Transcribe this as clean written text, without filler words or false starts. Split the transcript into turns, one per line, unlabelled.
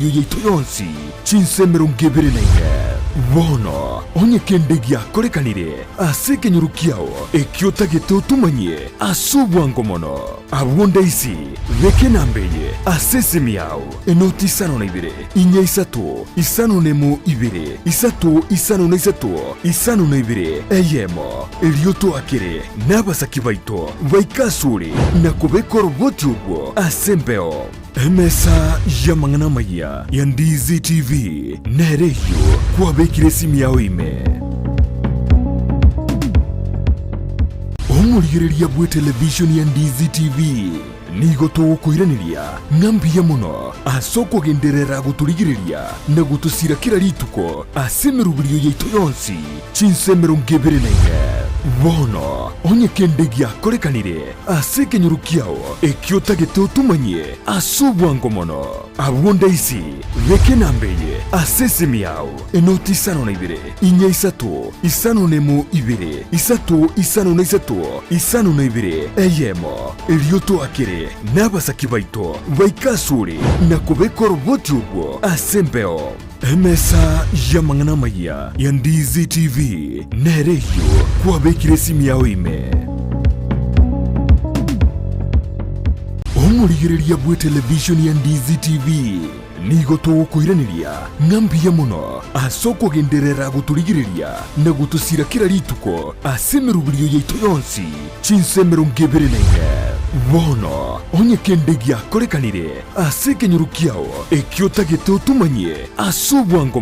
yaitu yonsi chinsemero ngeberene bono onye kendegi akorekanire ase kenyuru kiao ekiotagete otumanye asubwango mono abo NDIZI beke nambeye ase semi yao enoti 52 inya 3 52 3 52 eyemo elioto akere nabasaki baito baikasure na kubekora boti ubwo ase mbeo emesa ya mangana maya ya NDIZI TV nereyo kwabekire simi yao ime omurigereria bwe television ya NDIZI TV nigo tugukuiraniria ngambiya muno asoko genderera guturigireria na gutusira kira rituko asemerubirio yaitu yonsi chinsemero ngeberene bono onye kendegi akorekanire ase kenyuru kiao ekiotagete otumanye asubwango mono abo NDIZI beke nambeye ase semi yao enoti 52 inya 3 52 eyemo elioto akere nabasaki baito baikasure na kubekora boti ubwo ase mbeo emesa ya mangana maya ya NDIZI TV nereyo kwabekire simi yao ime omurigereria bwe television ya NDIZI TV nigo tugukuiraniria ngambiya muno asoko genderera guturigireria na gutusira kira rituko asemerubirio yaitu yonsi chinsemero ngeberene bono onye kendegi akorekanire ase kenyuru kiao ekiotagete otumanye asubwango